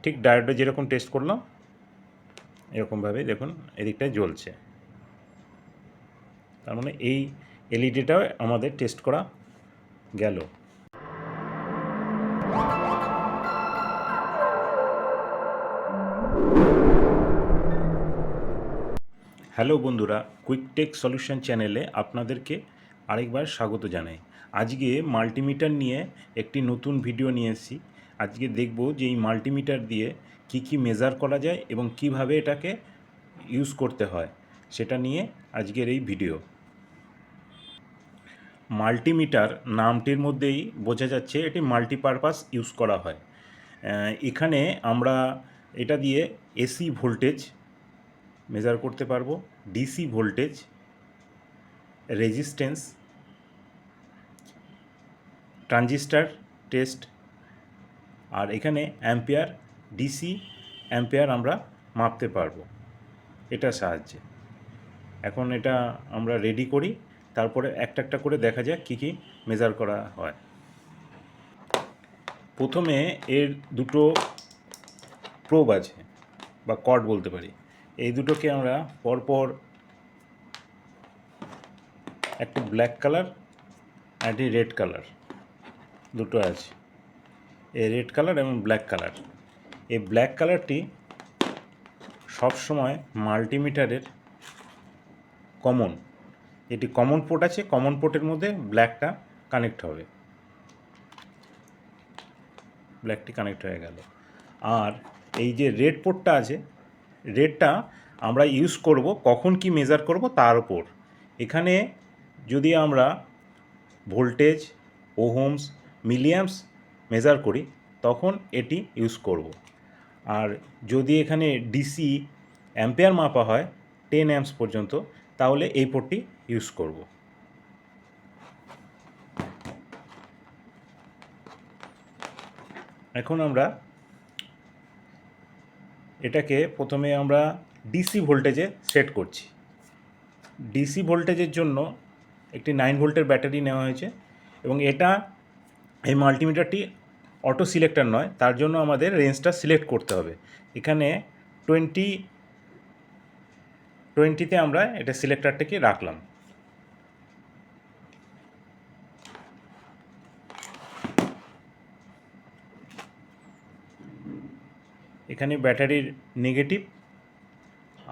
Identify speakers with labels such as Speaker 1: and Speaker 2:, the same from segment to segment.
Speaker 1: ঠিক ডায়োডে যেরকম টেস্ট করলাম এরকমভাবেই দেখুন এদিকটায় জ্বলছে। তার মানে এই এলইডিটাও আমাদের টেস্ট করা গেল। হ্যালো বন্ধুরা, কুইক টেক সলিউশন চ্যানেলে আপনাদেরকে আরেকবার স্বাগত জানাই। আজকে মাল্টিমিটার নিয়ে একটি নতুন ভিডিও নিয়ে এসেছি। আজকে দেখব যে এই মাল্টিমিটার দিয়ে কি মেজার করা যায় এবং কিভাবে এটাকে ইউজ করতে হয়, সেটা নিয়ে আজকের এই ভিডিও। মাল্টিমিটার নামটির মধ্যেই বোঝা যাচ্ছে এটি মাল্টিপারপাস ইউজ করা হয়। এখানে আমরা এটা দিয়ে এসি ভোল্টেজ মেজার করতে পারবো, DC voltage, resistance, transistor test, আর এখানে অ্যাম্পিয়ার, ডিসি অ্যাম্পিয়ার আমরা মাপতে পারবো এটার সাহায্যে। এখন এটা আমরা রেডি করি, তারপরে একটা একটা করে দেখা যাক কী মেজার করা হয়। প্রথমে এর দুটো প্রোব আছে বা কর্ড বলতে পারি, এই দুটোকে আমরা পরপর, একটি ব্ল্যাক কালার আর একটি রেড কালার, দুটো আছে, এই রেড কালার এবং ব্ল্যাক কালার। এই ব্ল্যাক কালারটি সবসময় মাল্টিমিটারের কমন, এটি কমন পোর্ট আছে, কমন পোর্টের মধ্যে ব্ল্যাকটা কানেক্ট হবে, ব্ল্যাকটি কানেক্ট হয়ে গেল। আর এই যে রেড পোর্টটা আছে, রেডটা আমরা ইউজ করব কখন কি মেজার করব তার উপর। এখানে যদি আমরা ভোল্টেজ, ওহমস, মিলিঅ্যাম্পস মেজার করি তখন এটি ইউজ করব। আর যদি এখানে ডিসি অ্যাম্পিয়ার মাপা হয় 10 অ্যাম্পস পর্যন্ত, তাহলে এই পোর্টটি ইউজ করব। এখন আমরা এটাকে প্রথমে আমরা ডিসি ভোল্টেজে সেট করছি। ডিসি ভোল্টেজের জন্য একটি 9 ভোল্টের ব্যাটারি নেওয়া হয়েছে এবং এটা, এই মাল্টিমিটারটি অটো সিলেক্টর নয়, তার জন্য আমাদের রেঞ্জটা সিলেক্ট করতে হবে। এখানে 20তে আমরা এটা সিলেক্টরটাকে রাখলাম। এখানে ব্যাটারির নেগেটিভ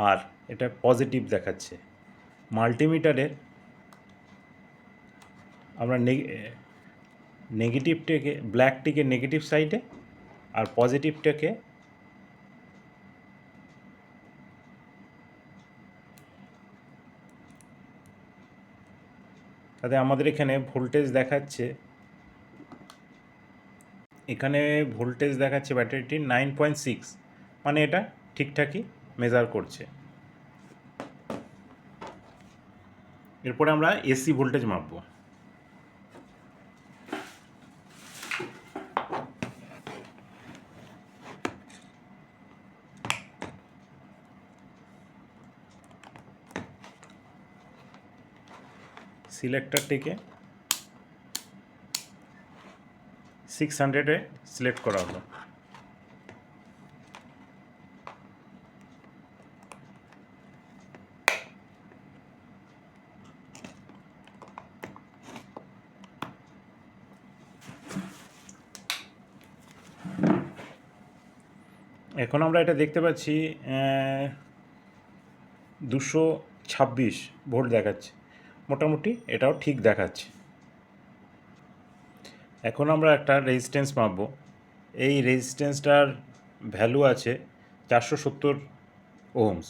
Speaker 1: আর এটা পজিটিভ দেখাচ্ছে। মাল্টিমিটারের আমরা নেগেটিভটাকে, ব্ল্যাকটিকে নেগেটিভ সাইডে আর পজিটিভটাকে তাতে আমাদের এখানে ভোল্টেজ দেখাচ্ছে, এখানে ভোল্টেজ দেখাচ্ছে ব্যাটারিটি 9.6, মানে এটা ঠিকঠাকই মেজার করছে। এরপরে আমরা এসি ভোল্টেজ মাপবো। সিলেক্টরটিকে 600-এ সিলেক্ট করা হলো। এখন আমরা এটা দেখতে পাচ্ছি 226 ভোল্ট দেখাচ্ছে, মোটামুটি এটাও ঠিক দেখাচ্ছে। এখন আমরা একটা রেজিস্ট্যান্স মাপবো। এই রেজিস্ট্যান্সটার ভ্যালু আছে 470 ওহমস।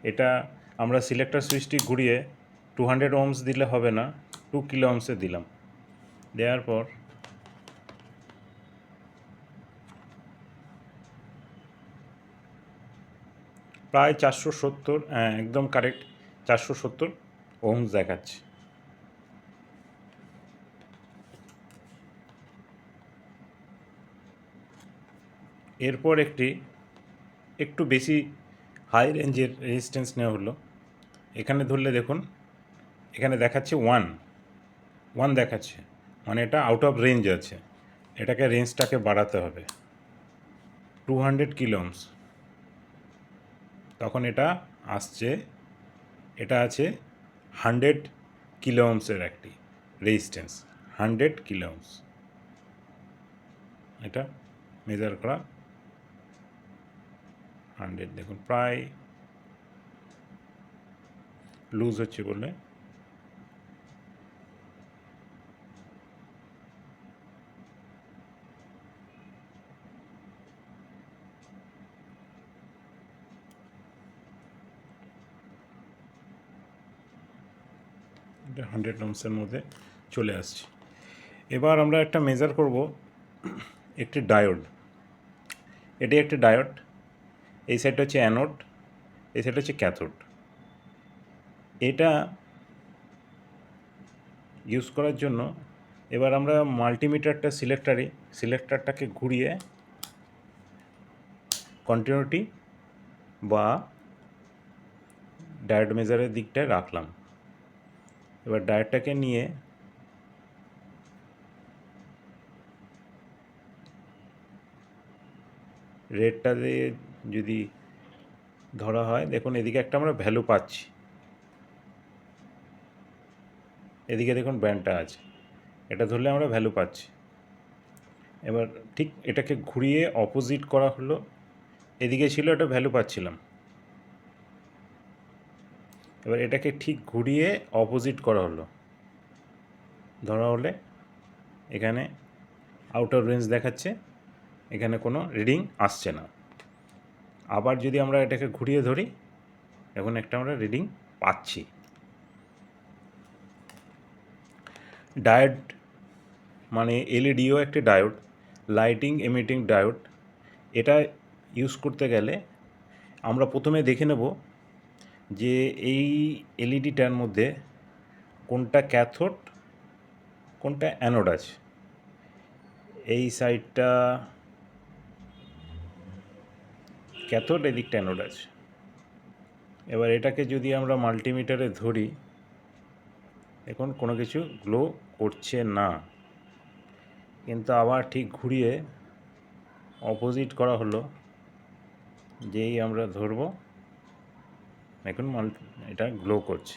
Speaker 1: এটা আমরা সিলেক্টর সুইচটি ঘুরিয়ে 200 ওহমস দিলে হবে না, 2 কিলো ওহমসে দিলাম। দেওয়ার পর প্রায় 470, একদম কারেক্ট 470 ওহমস দেখাচ্ছে। এরপর একটু বেশি হাই রেঞ্জের রেজিস্ট্যান্স নেওয়া হলো। এখানে ধরলে দেখুন, এখানে দেখাচ্ছে 1 দেখাচ্ছে, মানে এটা আউট অফ রেঞ্জ আছে, এটাকে রেঞ্জটাকে বাড়াতে হবে। 200 কিলো ওহমস, তখন এটা আসছে, এটা আছে 100 কিলো ওহমসের একটি রেজিস্ট্যান্স, 100 কিলো ওহমস। এটা মেজার করা 100, দেখুন প্রায় লুজ হচ্ছে বলে এটা 100 ওহমসের মধ্যে চলে আসছে। এবার আমরা একটা মেজার করব একটি ডায়োড। এটি একটি ডায়োড, এই সাইডটা হচ্ছে অ্যানোড, এই সাইডটা হচ্ছে ক্যাথোড। এটা ইউজ করার জন্য এবার আমরা মাল্টিমিটারটা সিলেক্টারটাকে ঘুরিয়ে কন্টিনিউটি বা ডায়োড মেজারের দিকটায় রাখলাম। এবার ডায়োডটাকে নিয়ে রেডটা দিয়ে যদি ধরা হয়, দেখুন এদিকে একটা আমরা ভ্যালু পাচ্ছি, এদিকে দেখুন ব্যান্ডটা আছে, এটা ধরলে আমরা ভ্যালু পাচ্ছি। এবার ঠিক এটাকে ঘুরিয়ে অপোজিট করা হলো, এদিকে ছিল এটা ভ্যালু পাচ্ছিলাম, এবার এটাকে ঠিক ঘুরিয়ে অপোজিট করা হলো, ধরা হলে এখানে আউটার রেঞ্জ দেখাচ্ছে, এখানে কোনো রিডিং আসছে না। আবার যদি আমরা এটাকে ঘুরিয়ে ধরি, এখন একটা আমরা রিডিং পাচ্ছি। ডায়োড মানে এলইডিও একটি ডায়োড, লাইটিং এমিটিং ডায়োড। এটা ইউজ করতে গেলে আমরা প্রথমে দেখে নেব যে এই এলইডিটার মধ্যে কোনটা ক্যাথোড কোনটা অ্যানোড আছে। এই সাইডটা ক্যাথোড, এদিকটা অ্যানোড আছে। এবার এটাকে যদি আমরা মাল্টিমিটারে ধরি, এখন কোনো কিছু গ্লো করছে না, কিন্তু আবার ঠিক ঘুরিয়ে অপোজিট করা হলো, যেই আমরা ধরবো এখন এটা গ্লো করছে,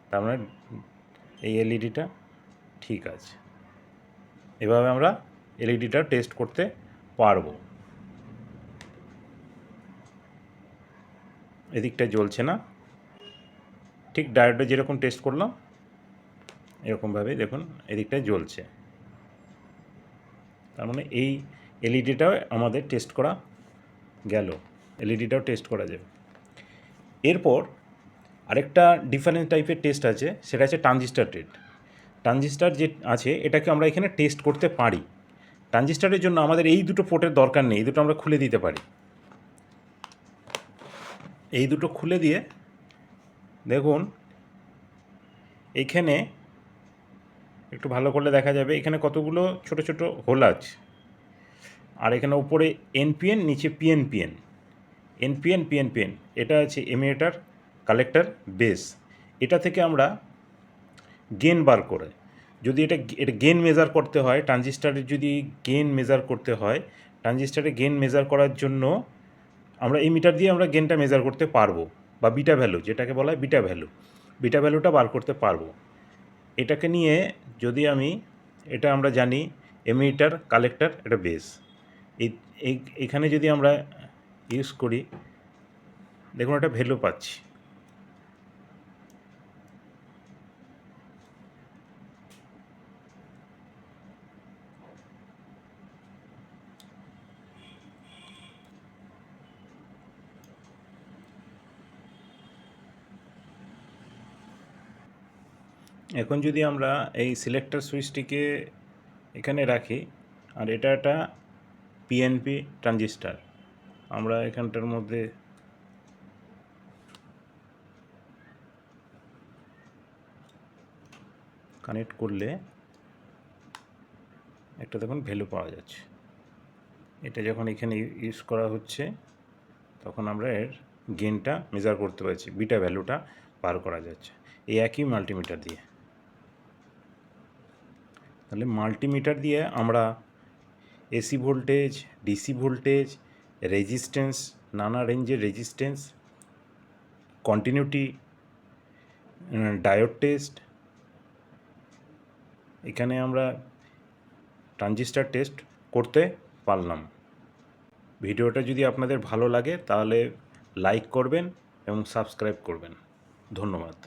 Speaker 1: তার মানে এই এলইডিটা ঠিক আছে। এভাবে আমরা এলইডিটা টেস্ট করতে পারবো। এদিকটা জ্বলছে না, ঠিক ডায়োডে যেরকম টেস্ট করলাম এরকমভাবে দেখুন এদিকটায় জ্বলছে, তার মানে এই এলইডিটাও আমাদের টেস্ট করা গেল, এলইডিটাও টেস্ট করা যাবে। এরপর আরেকটা ডিফারেন্ট টাইপের টেস্ট আছে, সেটা আছে ট্রানজিস্টার টেস্ট। ট্রানজিস্টার যে আছে এটাকে আমরা এখানে টেস্ট করতে পারি। ট্রানজিস্টারের জন্য আমাদের এই দুটো পোর্টের দরকার নেই, এই দুটো আমরা খুলে দিতে পারি। এই দুটো খুলে দিয়ে দেখুন এইখানে একটু ভালো করলে দেখা যাবে এখানে কতগুলো ছোট ছোট হোল আছে, আর এখানে উপরে এনপিএন, নিচে পিএনপিএন, এনপিএন পিএনপিএন, এটা আছে এমিটার কালেক্টর বেস। এটা থেকে আমরা গেন বার করে, যদি এটা গেন মেজার করতে হয়, ট্রানজিস্টারের যদি গেন মেজার করতে হয়, ট্রানজিস্টারে গেন মেজার করার জন্য আমরা এই মিটার দিয়ে আমরা গেনটা মেজার করতে পারবো, বা বিটা ভ্যালু যেটাকে বলা হয় বিটা ভ্যালুটা বার করতে পারবো। এটাকে নিয়ে যদি আমি, এটা আমরা জানি এমিটার কালেক্টর এটা বেস, এখানে যদি আমরা ইউজ করি, দেখুন একটা ভ্যালু পাচ্ছি। এখন যদি আমরা এই সিলেক্টর সুইচটিকে এখানে রাখি, আর এটা একটা পিএনপি ট্রানজিস্টার, আমরা এখানটার মধ্যে কানেক্ট করলে একটা দেখুন ভ্যালু পাওয়া যাচ্ছে। এটা যখন এখানে ইউজ করা হচ্ছে তখন আমরা এর গেনটা মেজার করতে পারছি, বিটা ভ্যালুটা বার করা যাচ্ছে এই একই মাল্টিমিটার দিয়ে। তাহলে মাল্টিমিটার দিয়ে আমরা AC voltage, DC voltage resistance, নানা রেঞ্জের রেজিস্ট্যান্স, কন্টিনিউটি, ডায়োড টেস্ট, এখানে আমরা ট্রানজিস্টার টেস্ট করতে পারলাম। ভিডিওটা যদি আপনাদের ভালো লাগে তাহলে লাইক করবেন এবং সাবস্ক্রাইব করবেন। ধন্যবাদ।